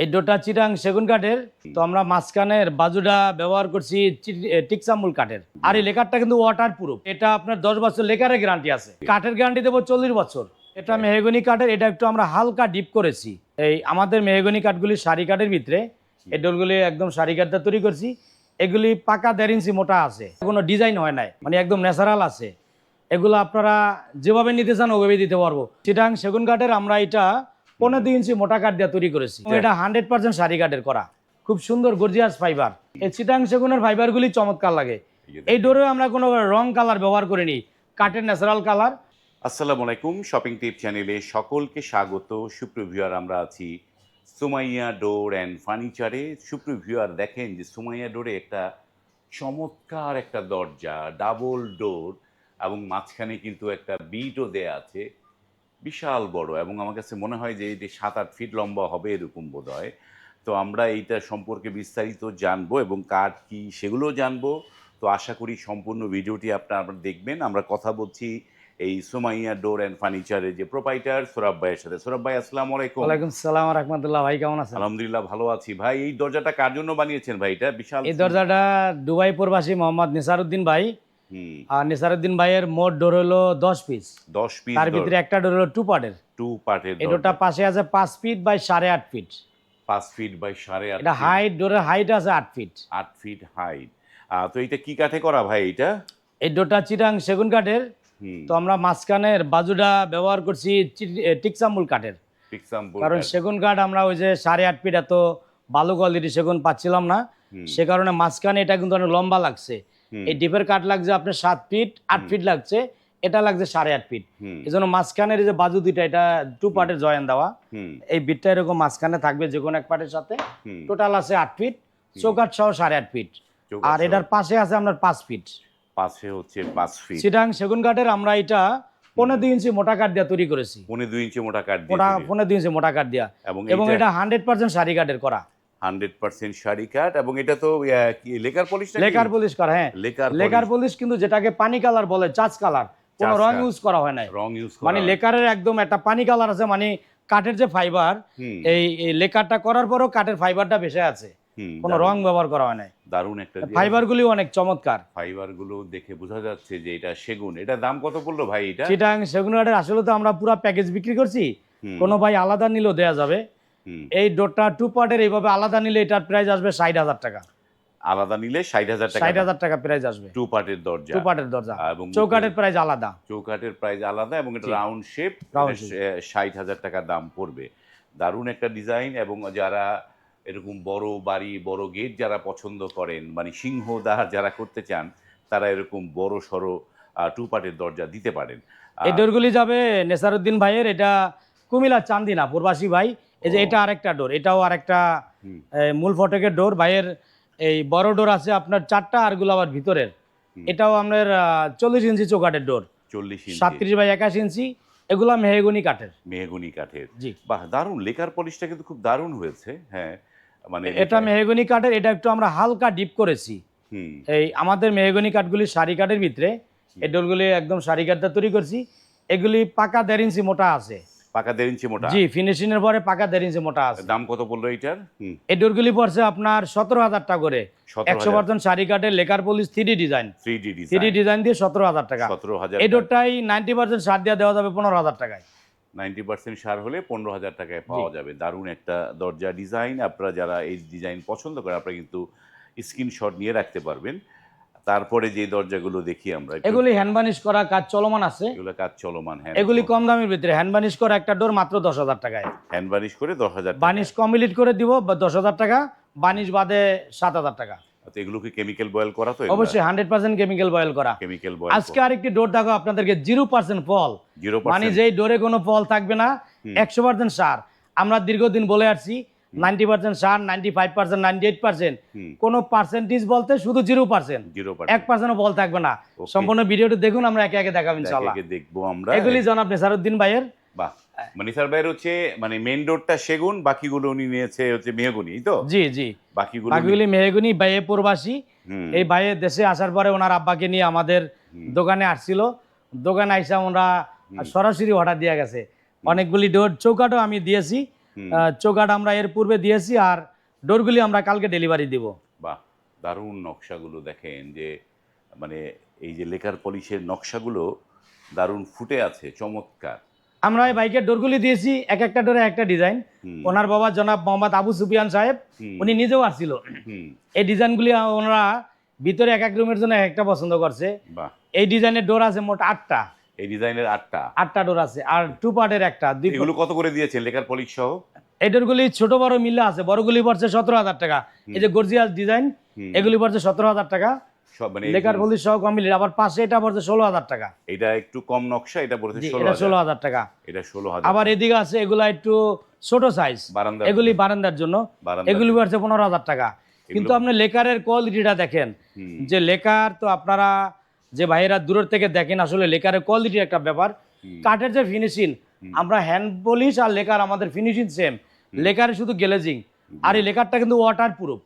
এই ডোরটা চিটাং সেগুন কাঠের। তো আমরা মাঝখানের বাজুটা ব্যবহার করছি টিকসামুল কাঠের। আর এই লেকারটা কিন্তু ওয়াটার প্রুফ। এটা আপনার 10 বছর লেকারের গ্যারান্টি আছে। কাঠের গ্যারান্টি দেবো 40 বছর। এটা মেহগনি কাঠের। এটা একটু আমরা হালকা ডিপ করেছি। এই আমাদের মেহগনি কাঠগুলি সারি কাঠের ভিতরে, এই ডোরগুলি একদম সারি কাঠ দিয়ে তৈরি করছি। এগুলি পাকা 1.5 ইঞ্চি মোটা আছে, কোনো ডিজাইন হয় নাই, মানে একদম ন্যাচারাল আছে। এগুলো আপনারা যেভাবে নিতে চান ওভাবে দিতে পারবো। চিটাং সেগুন কাঠের আমরা এটা 15 ইঞ্চি মোটা কাঠ দিয়ে তৈরি করেছি। এটা 100% সারি কাঠের করা, খুব সুন্দর গর্জিয়াস ফাইবার। এই চিটাং সেগুনের ফাইবারগুলি চমৎকার লাগে। এই ডোরে আমরা কোনো রং কালার ব্যবহার করিনি, কাঠের ন্যাচারাল কালার। আসসালামু আলাইকুম, শপিং টিপ চ্যানেলে সকলকে স্বাগত। সুপ্রিভিউয়ার, আমরা আছি সুমাইয়া ডোর অ্যান্ড ফার্নিচারে। সুপ্রিভিউয়ার, দেখেন যে সুমাইয়া ডোরে একটা চমৎকার একটা দরজা, ডাবল ডোর, এবং মাঝখানে কিন্তু একটা বিটও দেয়া আছে, বিশাল বড়, এবং আমার কাছে মনে হয় যে এটি 7-8 ফিট লম্বা হবে এরকম বোধ হয়। তো আমরা এইটা সম্পর্কে বিস্তারিত জানবো এবং কাঠ কি সেগুলোও জানবো। তো আশা করি সম্পূর্ণ ভিডিওটি আপনারা দেখবেন। আমরা কথা বলছি এই সুমাইয়া ডোর অ্যান্ড ফার্নিচারের যে প্রোপাইটার সোরাব ভাইয়ের সাথে। সোরাব ভাই, আসসালামু আলাইকুম। ওয়ালাইকুম সালাম রাহমাতুল্লাহ। ভাই কেমন আছেন? আলহামদুলিল্লাহ, ভালো আছি ভাই। এই দরজাটা কার জন্য বানিয়েছেন ভাই? এটা বিশাল। এই দরজাটা দুবাই প্রবাসী মোহাম্মদ নিসারউদ্দিন ভাই। আর নিসারউদ্দিন ভাইয়ের মোট ডোর হলো 10 পিস। 10 পিস। তার ভিতরে একটা ডোর হলো 2 পার্টের। 2 পার্টের এই ডোরটা পাশে আছে 5 feet by 8.5 feet. 5 feet by 8.5। এটা হাইট, ডোরের হাইট আছে 8 ফিট। 8 feet height. তো এটা কি কাঠে করা ভাই এটা? এই ডোরটা চিটাং সেগুন কাঠের। তো আমরা মাঝখানের বাজুটা ব্যবহার করছি টিকসামুল কাঠের। কারণ সেগুন কাঠ আমরা ওই যে 8.5 ফিট এত ভালো কোয়ালিটি সেগুন পাচ্ছিলাম না, সে কারণে মাঝখানে এটা কিন্তু অনেক লম্বা লাগছে। এই ডিপের কাঠ লাগছে আপনার 7 ফিট, 8 ফিট লাগছে, এটা লাগছে 8.5 ফিট। এই জন্য মাঝখানের এই যে বাজু দুইটা, এটা 2 পার্টের জয়েন দেওয়া। এই বিটটা এরকম মাঝখানে থাকবে যে কোনো এক পার্টের সাথে। টোটাল আছে 8 ফিট, চৌকাঠ সহ 8.5 ফিট। আর এটার পাশে আছে আপনার 5 ফিট। পাশে হচ্ছে 5 ফিট। চিটাং সেগুন কাঠের আমরা এটা 15 ইঞ্চি মোটা কাঠ দিয়ে তৈরি করেছি। 15 ইঞ্চি মোটা কাঠ দিয়ে। 15 ইঞ্চি মোটা কাঠ দিয়া, এবং এটা 100% সারি কাঠের করা। 100% সারি কাঠ। এবং এটা তো কি লেকার পলিশ? লেকার পলিশ করা, হ্যাঁ লেকার পলিশ, কিন্তু যেটাকে পানি কালার বলে, চাচ কালার, কোনো রং ইউজ করা হয় না। রং ইউজ মানে লেকারের একদম একটা পানি কালার আছে, মানে কাঠের যে ফাইবার, এই লেকারটা করার পরও কাঠের ফাইবারটা ভেসে আছে, কোনো রং ব্যবহার করা হয় না। দারুণ একটা ফাইবারগুলি অনেক চমৎকার। ফাইবারগুলো দেখে বোঝা যাচ্ছে যে এটা সেগুন। এটা দাম কত পড়লো ভাই এটা? চিটাং সেগুন কাঠের আসলে তো আমরা পুরো প্যাকেজ বিক্রি করছি, কোনো ভাই আলাদা নিলেও দেয়া যাবে। এই ডোরটা 2 পার্টের, এইভাবে আলাদা নিলে এটার প্রাইস আসবে 60,000 টাকা। আলাদা নিলে 60,000 টাকা। 60,000 টাকা প্রাইস আসবে 2 পার্টের দরজা। 2 পার্টের দরজা। এবং চৌকাঠের প্রাইস আলাদা। চৌকাঠের প্রাইস আলাদা, এবং এটা রাউন্ড শেপ, 60,000 টাকা দাম পড়বে। দারুণ একটা ডিজাইন। এবং যারা এরকম বড় বাড়ি, বড় গেট যারা পছন্দ করেন, মানে সিংহদ্বার যারা করতে চান, তারা এরকম বড় সড়ো 2 পার্টের দরজা দিতে পারেন। এই ডোরগুলি যাবে নেসারউদ্দিন ভাইয়ের, এটা কুমিল্লা চান্দিনা প্রবাসী ভাই। এই যে এটা আরেকটা ডোর, এটাও আরেকটা মূল ফটকের ডোর ভাইয়ের। এই বড় ডোর আছে আপনার 4টা, আরগুলো আবার ভিতরের। এটাও আপনার 40 ইঞ্চি চৌকাঠের ডোর, 40 ইঞ্চি, 37 বাই 81 ইঞ্চি। এগুলা মেহগনি কাঠের। মেহগনি কাঠের। জি, বাহ, দারুণ। লেকার পলিশটা কিন্তু খুব দারুণ হয়েছে। হ্যাঁ, মানে এটা মেহগনি কাঠের। এটা একটু আমরা হালকা ডিপ করেছি। এই আমাদের মেহগনি কাঠগুলি সারি কাঠের ভিতরে, এই ডোরগুলি একদম সারি কাঠ দিয়ে তৈরি করছি। এগুলি পাকা 1.5 ইঞ্চি মোটা আছে। পাকা 1.5 ইঞ্চি মোটা? জি, ফিনিশিং এর পরে পাকা 1.5 ইঞ্চি মোটা আছে। দাম কত পড়লো এইটার? এই ডোরগুলি পড়ছে আপনার 17,000 টাকা করে। 100% সারি কাঠের, lacquer polish, 3D design. 3D design দিয়ে 17,000 টাকা। 17,000। এই ডোরটাই 90% ছাড় দিয়ে দেওয়া যাবে 15,000 টাকায়। 90% ছাড় হলে 15,000 টাকায় পাওয়া যাবে। দারুণ একটা দরজা ডিজাইন। আপনারা যারা এই ডিজাইন পছন্দ করেন, আপনারা কিন্তু স্ক্রিনশট নিয়ে রাখতে পারবেন। তারপরে যে দরজাগুলো দেখি আমরা, এগুলি হ্যান্ড বানিশ করা, কাজ চলমান আছে। এগুলো কাজ চলমান। হ্যাঁ, এগুলি কম দামের ভিতরে। হ্যান্ড বানিশ করা একটা ডোর মাত্র 10,000 টাকায়। হ্যান্ড বানিশ করে 10,000 টাকা। বানিশ কমপ্লিট করে দিব 10,000 টাকা, বানিশ বাদে 7,000 টাকা। তো এগুলো কি কেমিক্যাল বয়েল করা? তো অবশ্যই 100% কেমিক্যাল বয়েল করা। Chemical boil. আজকে আরেকটি ডোর দেখো আপনাদেরকে, 0% ফল। 0%, মানে যেই ডোরে কোনো ফল থাকবে না, 100% সার। আমরা দীর্ঘদিন বলে আসছি 90% সার, 95%, 98%। কোনো পার্সেন্টেজ বলতে শুধু 0%। 1% বল থাকবে না। সম্পূর্ণ ভিডিওটি দেখুন, আমরা একে একে দেখাবো ইনশাআল্লাহ। দেখবো আমরা। এগুলি জনাব নেসারউদ্দিন ভাইয়ের। বাহ, নিসার ভাইয়ের হচ্ছে মানে মেইন ডোরটা সেগুন, বাকিগুলো উনি নিয়েছে হচ্ছে মেহগনি। তো জি জি, বাকিগুলি মেহগনি। বাইয়ে প্রবাসী। এই বাইয়ে দেশে আসার পরে ওনার আব্বাকে নিয়ে আমাদের দোকানে আসছিল। দোকানে আইসা ওনারা সরাসরি অর্ডার দিয়ে গেছে। অনেকগুলি ডোর চৌকাঠও আমি দিয়েছি। চৌকাঠ আমরা এর পূর্বে দিয়েছি, আর ডোরগুলি আমরা কালকে ডেলিভারি দিব। বাহ, দারুণ নকশাগুলো দেখেন যে মানে এই যে লেকার পলিশের নকশাগুলো দারুণ ফুটে আছে, চমৎকার। আমরা এই বাইকের ডোরগুলি দিয়েছি এক একটা ডোরে একটা ডিজাইন। ওনার বাবা জনাব মোহাম্মদ আবু সুফিয়ান সাহেব উনি নিজেও আসছিল। এই ডিজাইনগুলি ওনারা ভিতরে এক এক রুমের জন্য একটা পছন্দ করছে। বাহ, এই ডিজাইনের ডোর আছে মোট 8টা। এই ডিজাইনের 8টা ডোর আছে, আর 2 পার্টের একটা। এগুলো কত করে দিয়েছেন লেকার পলিশ সহ? এই ডোরগুলি ছোট বড় মিলে আছে, বড়গুলি পড়ছে 17,000 টাকা। এই যে গর্জিয়াস ডিজাইন এগুলি পড়ছে 17,000 টাকা সব, মানে লেকার পলিশ সহ কমপ্লিট। আবার পাশে এটা পড়ছে 16,000 টাকা। এটা একটু কম নকশা, এটা পড়ছে এটা 16,000 টাকা। এটা 16,000। আবার এদিকে আছে এগুলা একটু ছোট সাইজ, এগুলি বারান্দার জন্য, এগুলি পড়ছে 15,000 টাকা। কিন্তু আপনি লেকারের কোয়ালিটিটা দেখেন, যে লেকার তো আপনারা যে ভাইয়েরা দূরের থেকে দেখেন, আসলে লেকারের কোয়ালিটির একটা ব্যাপার। কাঠের যে ফিনিশিং, আমরা হ্যান্ড পলিশ আর লেকার আমাদের ফিনিশিং সেম। লেকারে শুধু গ্লেজিং, আর এই লেকারটা কিন্তু ওয়াটারপ্রুফ।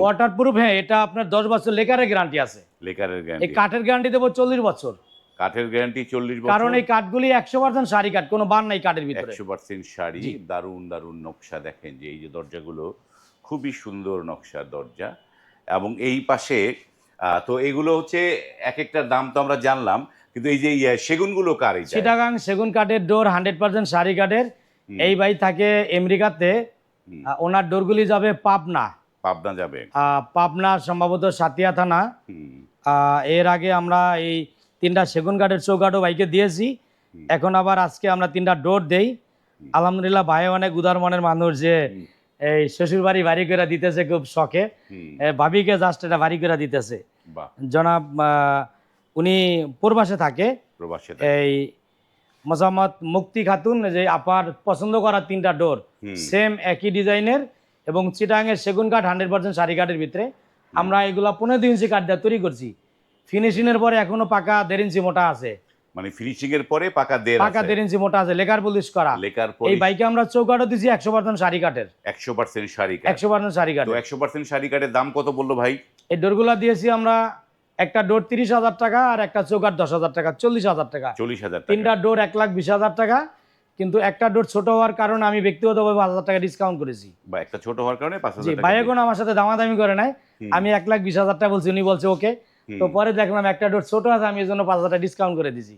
ওয়াটারপ্রুফ, হ্যাঁ। এটা আপনার 10 বছর লেকারের গ্যারান্টি আছে। লেকারের গ্যারান্টি। এই কাঠের গ্যারান্টি দেবো 40 বছর। কাঠের গ্যারান্টি 40 বছর, কারণ এই কাঠগুলি 100% শাড়ি কাঠ, কোনো বান নাই কাঠের ভিতরে। 100% শাড়ি। দারুণ দারুণ নকশা দেখেন যে এই যে দরজাগুলো খুবই সুন্দর নকশার দরজা। এবং এই পাশে তো এগুলো হচ্ছে এক একটার দাম তো আমরা জানলাম, কিন্তু এই যে সেগুনগুলো কার? এই চিটাগাং সেগুন কাঠের ডোর 100% শাড়ি কাঠের। এই ভাই থাকে আমেরিকাতে, ওনার ডোরগুলি যাবে পাবনা যাবে। পাবনা সম্ভবত সাতিয়া থানা। এর আগে আমরা এই 3টা সেগুন কাঠের চৌকাঠও ভাইকে দিয়েছি। এখন আবার আজকে আমরা 3টা ডোর দেই। আলহামদুলিল্লাহ, ভাই অনেক উদার মনের মানুষ, যে এই শ্বশুর বাড়ি বাড়ি করে দিতেছে খুব শখে। ভাবিকে জাস্ট এটা বাড়ি করে দিতেছে। জনাব উনি প্রবাসে থাকে, এই মোসাম্মদ মুক্তি খাতুন, যে আপার পছন্দ করা 3টা ডোর সেম একই ডিজাইনের, এবং চিটাঙের সেগুন কাঠ 100% শাড়ি কাঠের ভিতরে। আমরা এগুলা 15 ইঞ্চি কাঠ দিয়ে তৈরি করছি। ফিনিশিং এর পরে এখনো পাকা 1.5 ইঞ্চি মোটা আছে। মানে ফিনিশিং এর পরে পাকা 1.5 ইঞ্চি মোটা আছে, লেকার পলিশ করা। এই বাইকে আমরা চৌকাঠও দিছি 100% শাড়ি কাঠের। 100% শাড়ি কাঠ। 100% শাড়ি কাঠ। তো 100% শাড়ি কাঠের দাম কত বললো ভাই? এই ডোরগুলা দিয়েছি আমরা, একটা ডোর 30,000 টাকা, আর একটা চৌকাঠ 10,000 টাকা, 40,000 টাকা। 40,000 টাকা। 3টা ডোর 1,20,000 টাকা। কিন্তু একটা ডোর ছোট হওয়ার কারণে আমি ব্যক্তিগতভাবে 5,000 টাকা ডিসকাউন্ট করেছি। বা একটা ছোট হওয়ার কারণে 5,000 টাকা। ভাই এখন আমার সাথে দামাদামি করে নাই, আমি 1,20,000 টাকা বলছি, উনি বলছে ওকে। তো পরে দেখলাম একটা ডোর ছোট আছে, আমি এর জন্য 5,000 টাকা ডিসকাউন্ট করে দিছি।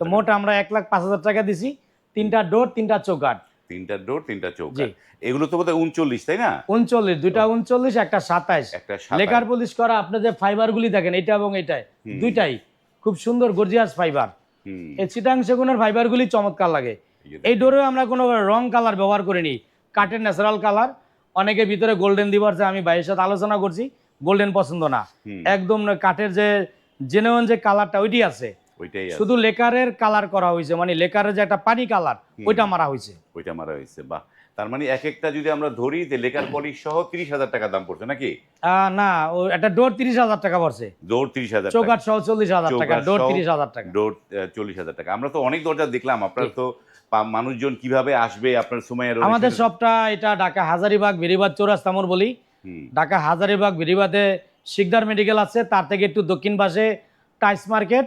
তো মোট আমরা 1,05,000 টাকা দিছি। 3টা ডোর 3টা চৌকাঠ। 3টা ডোর 3টা চৌকাঠ। এগুলো তো বোধহয় 39, তাই না? 39, দুইটা 39, একটা 27। লেকার পলিশ করা। আপনি যে ফাইবারগুলি দেখেন, এটা এবং এটাই দুইটাই খুব সুন্দর গর্জিয়াস ফাইবার। এই চিটাং সেগুনের ফাইবারগুলি চমৎকার লাগে। এই ডোরে আমরা কোনো রং কালার ব্যবহার করিনি, কাঠের ন্যাচারাল কালার। অনেকে ভিতরে গোল্ডেন দিবার, আমি ভাইয়ের সাথে আলোচনা করছি, গোল্ডেন পছন্দ না, একদম কাঠের যে জেনুইন যে কালারটা ওইটি আছে, শুধু লেকারের কালার করা হয়েছে, মানে লেকারের যে একটা পানি কালার ওইটা মারা হয়েছে। বাহ, তার মানে এক একটা যদি আমরা ধরি যে লেকার পলিশ সহ 30,000 টাকা দাম পড়ছে নাকি? না, ও একটা ডোর 30,000 টাকা পড়ছে। ডোর 30,000 টাকা, চৌকাঠ সহ 40,000 টাকা, ডোর 30,000 টাকা। ডোর 40,000 টাকা। আমরা তো অনেক দরজা দেখলাম, আপনার তো মানুষজন কিভাবে আসবে আপনার সুমাইয়া রোড? আমাদের সবটা এটা ঢাকা হাজারীবাগ বেরিবাদ চৌরাস্তা মোড় বলি। ঢাকা হাজারীবাগ বেরিবাদে শিকদার মেডিকেল আছে, তার থেকে একটু দক্ষিণ পাশে টাইস মার্কেট,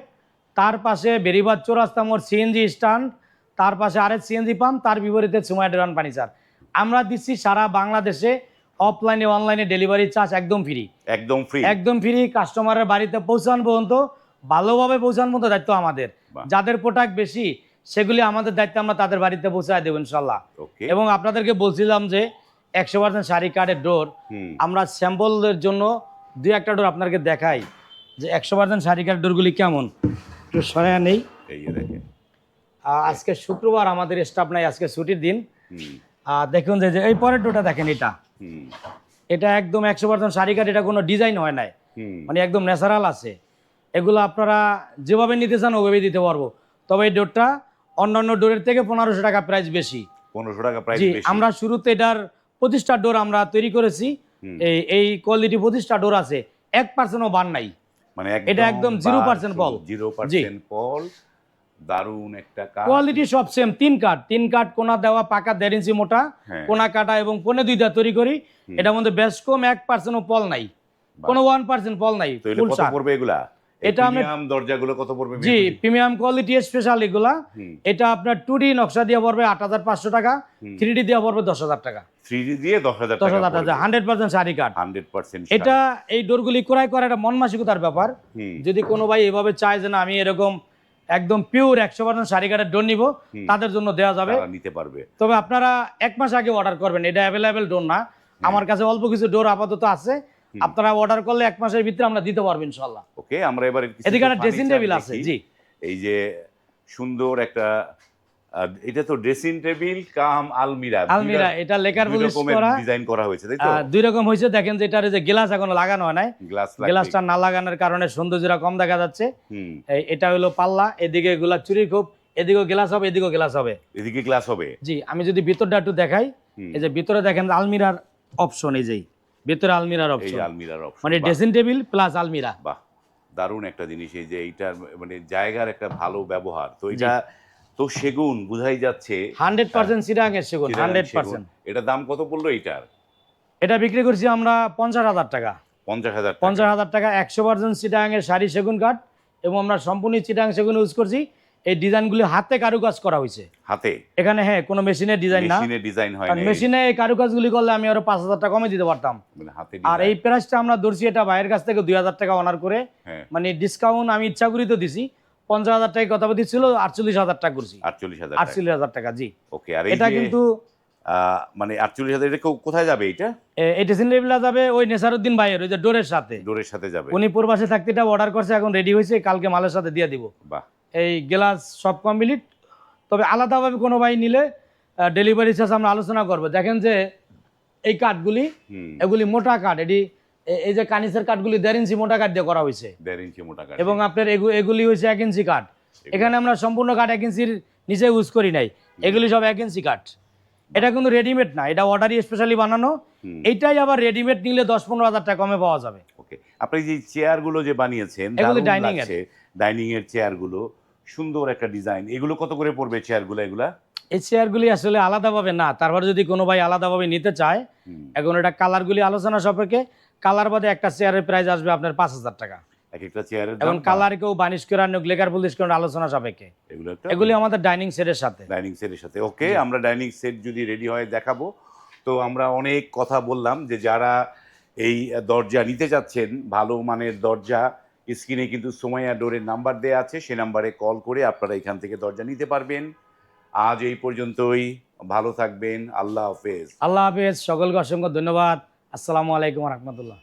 তার পাশে বেরিবাদ চৌরাস্তা মোড় সিএনজি স্ট্যান্ড, তার পাশে আরেক সিএনজি পাম্প, তার বিপরীতে সুমাইয়া ডোর অ্যান্ড ফার্নিচার। আমরা দিচ্ছি সারা বাংলাদেশে অফলাইনে অনলাইনে ডেলিভারি চার্জ একদম ফ্রি। একদম ফ্রি। কাস্টমারের বাড়িতে পৌঁছানো পর্যন্ত, ভালোভাবে পৌঁছানোর মতো দায়িত্ব আমাদের। যাদের প্রোডাক্ট বেশি সেগুলি আমাদের দায়িত্ব, আমরা তাদের বাড়িতে পৌঁছায় দেবো ইনশাল্লাহ। এবং আপনাদেরকে বলছিলাম যে 100% শাড়ি কাঠের ডোর, আমরা স্যাম্পলের জন্য 2-1টা ডোর আপনাদেরকে দেখাই যে 100% শাড়ি কাঠের ডোরগুলি কেমন। একটু সরায়া নেই। আজকে শুক্রবার, আমাদের স্টাফ নাই, আজকে ছুটির দিন। দেখুন যে এই পরের ডোরটা দেখেন, এটা একদম 100% শাড়ি কাঠ, এটা কোনো ডিজাইন হয় নাই, মানে একদম ন্যাচারাল আছে। এগুলো আপনারা যেভাবে নিতে চান ওভাবে দিতে পারবো। তবে এই ডোরটা অন্যান্য ডোরের থেকে 1500 টাকা প্রাইস বেশি। 1500 টাকা প্রাইস বেশি। আমরা শুরুতে এটার 25টা ডোর আমরা তৈরি করেছি। এই কোয়ালিটি 25টা ডোর আছে, 1%ও বান নাই, মানে এটা একদম 0% পল। 0% পল। দারুন একটা কাঠ, কোয়ালিটি সব সেম। 3 কাঠ কোনা দেওয়া, পাকা 1.5 ইঞ্চি মোটা, কোনা কাটা এবং পনে 2 দিয়ে তৈরি করি। এটার মধ্যে বেশ কম 1%ও পল নাই, কোনো 1% পল নাই। কত পড়বে এগুলা? এটা আমি প্রিমিয়াম দরজাগুলো কত পড়বে? জি প্রিমিয়াম কোয়ালিটি স্পেশাল এগুলা। হুম। এটা আপনার 2D নকশা দিয়ে পড়বে 8,500 টাকা, 3D দিয়ে পড়বে 10,000 টাকা। 3D দিয়ে 10,000 টাকা 10,000 টাকা 100% শাড়ি কাঠ। 100% এটা এই ডোরগুলি ক্রয় করা একটা মন মানসিকতার ব্যাপার। যদি কোনো ভাই এভাবে চায় যে না আমি এরকম একদম পিওর 100% শাড়ি কাঠের ডোর নিব, তাদের জন্য দেওয়া যাবে, নিতে পারবে। তবে আপনারা 1 মাস আগে অর্ডার করবেন, এটা অ্যাভেলেবেল ডোর না। আমার কাছে অল্প কিছু ডোর আপাতত আছে, আপনারা অর্ডার করলে 1 মাসের ভিতরে আমরা দিতে পারবো ইনশাআল্লাহ। ওকে, আমরা এবার এদিকে একটা ড্রেসিং টেবিল আছে। জি, এই যে সুন্দর একটা এটা তো ড্রেসিং টেবিল কাম আলমিরা। আলমিরা, এটা লেকার পলিশ করা, ডিজাইন করা হয়েছে, তাই তো? দুই রকম হয়েছে। দেখেন যে এটার যে গ্লাস এখনো লাগানো হয় নাই, গ্লাসটা না লাগানোর কারণে সৌন্দর্যটা কম দেখা যাচ্ছে। এটা হলো পাল্লা, এদিকে এগুলা চুরির খুব, এদিকেও গ্লাস হবে, এদিকেও গ্লাস হবে, এদিকে গ্লাস হবে। জি, আমি যদি ভিতরটা একটু দেখাই, এই যে ভিতরে দেখেন আলমিরার অপশন, এই যে ভিতরে আলমিরার অপশন, মানে ড্রেসিং টেবিল প্লাস আলমিরা। বাহ, দারুণ একটা জিনিস। এই যে এইটার মানে জায়গার একটা ভালো ব্যবহার। তো এটা তো সেগুন বোঝাই যাচ্ছে 100% চিটাগাং এর সেগুন, 100%। এটা দাম কত পড়লো এইটার? এটা বিক্রি করছি আমরা 50,000 টাকা। 50,000 টাকা 100% চিটাগাং এর শাড়ি সেগুন কাঠ, এবং আমরা সম্পূর্ণ চিটাগাং সেগুন ইউজ করছি। এই ডিজাইনগুলি হাতে কারুকাজ করা হয়েছে, হাতে, এখানে হ্যাঁ কোনো মেশিনের ডিজাইন না। মেশিনের ডিজাইন হয় না, মেশিনে এই কারুকাজগুলি করলে আমি আরো 5,000 টাকা কমে দিতে পারতাম। আর এই প্রাইসটা আমরা ধরছি এটা বাইরের কাছ থেকে 2,000 টাকা অনার করে, মানে ডিসকাউন্ট আমি ইচ্ছা করি তো দিছি। 50,000 টাকা কথা দিচ্ছিল, 48,000 টাকা করছি। 48,000 টাকা, জি। ওকে, আর এটা কিন্তু মানে 48,000 এটা কোথায় যাবে? এটা সিনলেবিলা যাবে ওই নেসারউদ্দিন ভাইয়ের ওই যে ডোরের সাথে যাবে। উনি পূর্বাসে থাকতে এটা অর্ডার করছে, এখন রেডি হয়েছে, কালকে মালের সাথে দিয়ে দিব। বাহ, এই গ্লাস সব কমপ্লিট। তবে আলাদাভাবে কোনো ভাই নিলে ডেলিভারি চার্জ আমরা আলোচনা করব। দেখেন যে এই কাঠগুলি, এগুলি মোটা কাঠ, এই যে কানিসের কাঠগুলি 1.5 ইঞ্চি মোটা কাঠ দিয়ে করা হয়েছে, 1.5 ইঞ্চি মোটা কাঠ, এবং আপনার এগুলি হয়েছে 1 ইঞ্চি কাঠ। এখানে আমরা সম্পূর্ণ কাঠ 1 ইঞ্চির নিচে ইউজ করি নাই, এগুলি সব 1 ইঞ্চি কাঠ। এটা কিন্তু রেডিমেড না, এটা অর্ডারি স্পেশালি বানানো। এইটাই আবার রেডিমেড নিলে 10-15,000 টাকা কমে পাওয়া যাবে। ওকে, আপনি যে চেয়ারগুলো যে বানিয়েছেন, এগুলো ডাইনিং এর, ডাইনিং এর চেয়ারগুলো সুন্দর একটা ডিজাইন, এগুলো কত করে পড়বে চেয়ারগুলো? এই চেয়ারগুলি আসলে আলাদাভাবে না, তারপরে যদি কোনো ভাই আলাদাভাবে নিতে চায়, এখন এটা কালারগুলি আলোচনা সাপেক্ষে, কালার বাদে একটা চেয়ারের প্রাইস আসবে আপনার 5,000 টাকা একটা চেয়ারের। এখন কালার কেউ বানিশ করে লেকার পলিশ করে আলোচনা সাপেক্ষে, এগুলি আমাদের ডাইনিং সেটের সাথে। ওকে, আমরা ডাইনিং সেট যদি রেডি হয় দেখাবো। তো আমরা অনেক কথা বললাম যে যারা এই দরজা নিতে চাচ্ছেন, ভালো মানের দরজা, স্ক্রিনে কিন্তু সুমাইয়া ডোরের নাম্বার দেওয়া আছে, সে নাম্বারে কল করে আপনারা এখান থেকে দরজা নিতে পারবেন। আজ এই পর্যন্তই, ভালো থাকবেন, আল্লাহ হাফেজ। আল্লাহ হাফেজ, সকলকে অসংখ্য ধন্যবাদ। আসসালামু আলাইকুম ওয়া রাহমাতুল্লাহ।